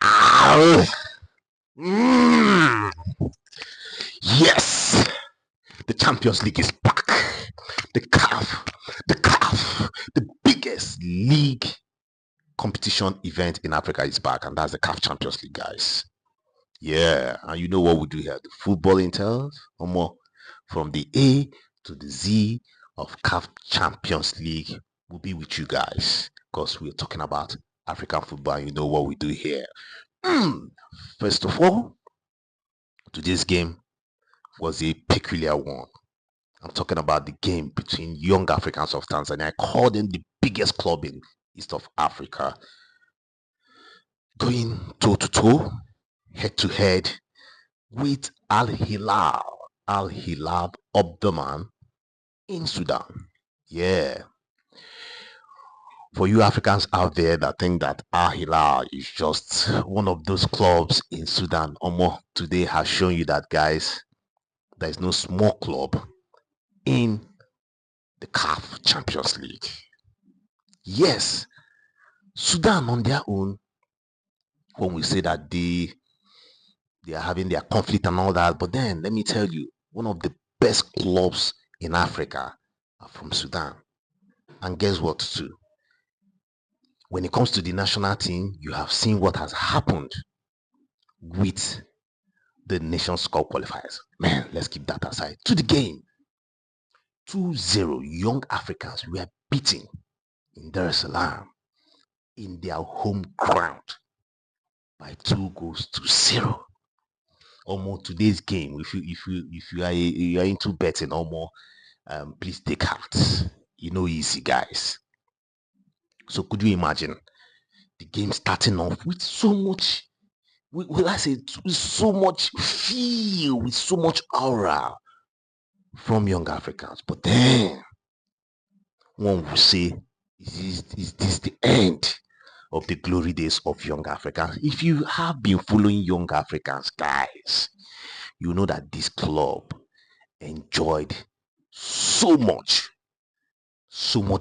Ah, mm, yes, the Champions League is back. The biggest league competition event in Africa is back, and that's the CAF Champions League, guys. Yeah, and you know what we do here? The football intel, or more from the A to the Z of CAF Champions League will be with you guys because we're talking about African football. And you know what we do here. First of all, today's game was a peculiar one. I'm talking about the game between Young Africans of Tanzania. I call them the biggest club in East of Africa, going toe to toe, head to head with Al Hilal Omdurman in Sudan. Yeah, for you Africans out there that think that Al Hilal is just one of those clubs in Sudan, Omo today has shown you that, guys, there is no small club in the CAF Champions League. Yes, Sudan on their own, when we say that they are having their conflict and all that, but then let me tell you, one of the best clubs in Africa are from Sudan. And guess what, too? When it comes to the national team, you have seen what has happened with the Nations Cup qualifiers. Man, let's keep that aside. To the game, 2-0, Young Africans were beaten in Dar es Salaam in their home ground by 2-0. Almost today's game, if you are into betting, almost please take heart. You know, easy, guys. So could you imagine the game starting off with so much, will I say, with so much feel, with so much aura from Young Africans? But then one will say, is this the end of the glory days of Young Africans? If you have been following Young Africans, guys, you know that this club enjoyed so much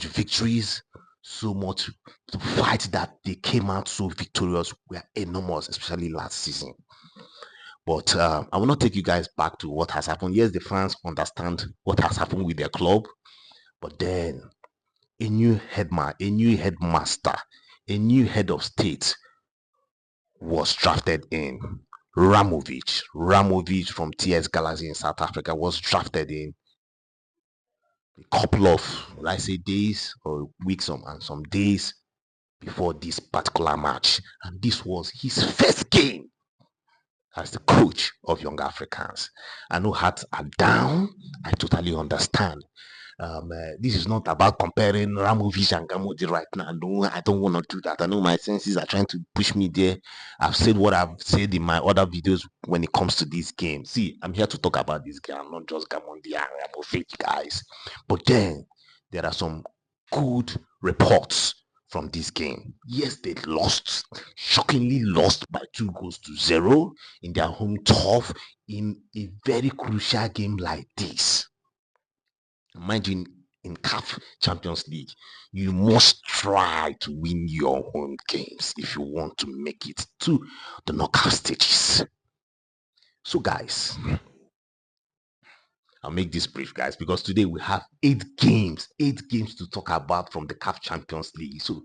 victories, so much fight that they came out so victorious were enormous, especially last season. But I will not take you guys back to what has happened. Yes, the fans understand what has happened with their club, but then a new headmaster, a new head of state was drafted in. Ramovic from TS Galaxy in South Africa was drafted in a couple of, let's say, days or weeks and some days before this particular match. And this was his first game as the coach of Young Africans. I know hearts are down. I totally understand. This is not about comparing Ramovic and Gamodi right now. No, I don't want to do that. I know my senses are trying to push me there. I've said what I've said in my other videos when it comes to this game. See, I'm here to talk about this game, not just Gamondi and Ramovic, guys. But then there are some good reports from this game. Yes, they lost, shockingly lost by 2-0 in their home turf in a very crucial game like this. Mind you, in CAF Champions League, you must try to win your home games if you want to make it to the knockout stages. So, guys, I'll make this brief, guys, because today we have eight games to talk about from the CAF Champions League. So,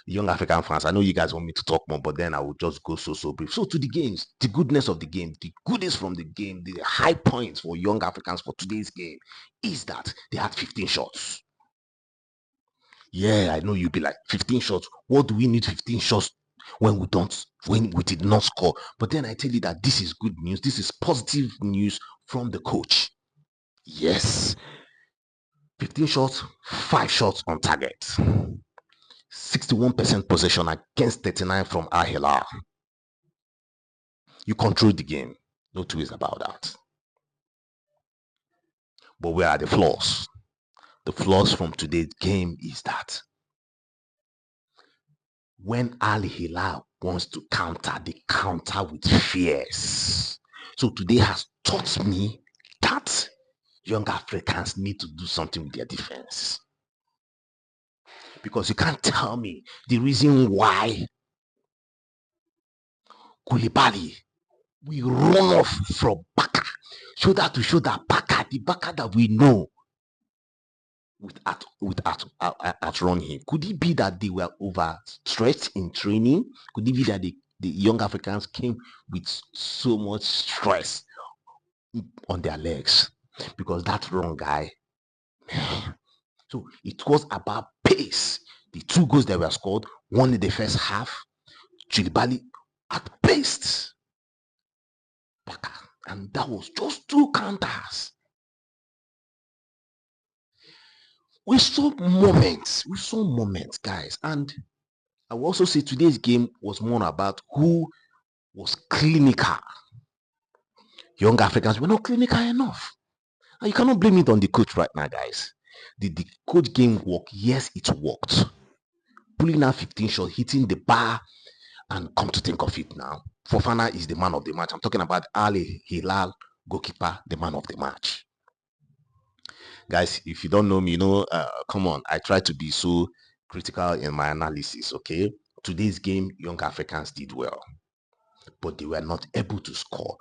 young African fans, I know you guys want me to talk more, but then I will just go so brief. So, to the games, the goodness of the game, the goodnest from the game, the high points for young Africans for today's game is that they had 15 shots. Yeah, I know you'll be like, 15 shots. What do we need 15 shots when we did not score? But then I tell you that this is good news. This is positive news from the coach. Yes. 15 shots, 5 shots on target. 61% possession against 39 from Al Hilal. You control the game. No two ways about that. But where are the flaws? The flaws from today's game is that when Al Hilal wants to counter, they counter with fears. So today has taught me that young Africans need to do something with their defense. Because you can't tell me the reason why Koulibaly, we run off from Baka, shoulder to shoulder. Baka, the Baka that we know at run him. Could it be that they were overstretched in training? Could it be that the young Africans came with so much stress on their legs? Because that wrong guy. So it was about pace. The 2 goals that were scored, one in the first half, Koulibaly at pace. Baka. And that was just 2 counters. We saw moments, guys. And I will also say today's game was more about who was clinical. Young Africans were not clinical enough. And you cannot blame it on the coach right now, guys. Did the coach game work? Yes, it worked. Pulling out 15 shots, hitting the bar, and come to think of it now, Fofana is the man of the match. I'm talking about Ali Hilal, goalkeeper, the man of the match. Guys, if you don't know me, come on. I try to be so critical in my analysis, okay? Today's game, young Africans did well, but they were not able to score.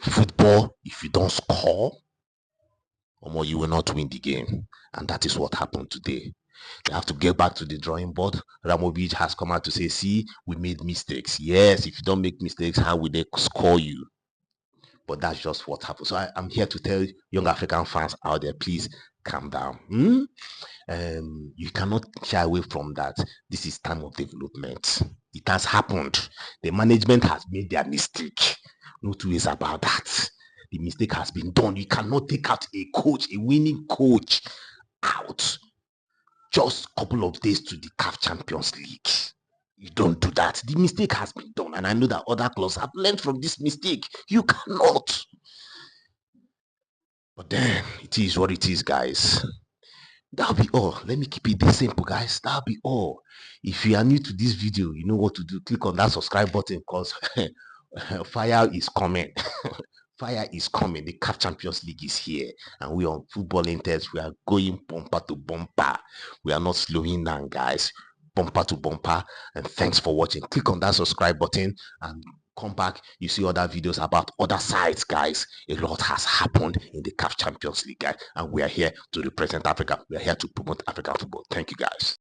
Football, if you don't score, you will not win the game. And that is what happened today. They have to get back to the drawing board. Ramovic has come out to say, see, we made mistakes. Yes, if you don't make mistakes, how will they score you? But that's just what happened. So I'm here to tell young African fans out there, please calm down. You cannot shy away from that. This is time of development. It has happened. The management has made their mistake. No two ways about that. The mistake has been done. You cannot take out a coach, a winning coach, out just a couple of days to the CAF Champions League. You don't do that. The mistake has been done. And I know that other clubs have learned from this mistake. You cannot. But then, it is what it is, guys. That'll be all. Let me keep it this simple, guys. That'll be all. If you are new to this video, you know what to do. Click on that subscribe button because fire is coming. Fire is coming. The CAF Champions League is here. And we on Football Intense. We are going bumper to bumper. We are not slowing down, guys. Bumper to bumper. And thanks for watching. Click on that subscribe button and come back. You see other videos about other sides, guys. A lot has happened in the CAF Champions League, guys. And we are here to represent Africa. We are here to promote African football. Thank you, guys.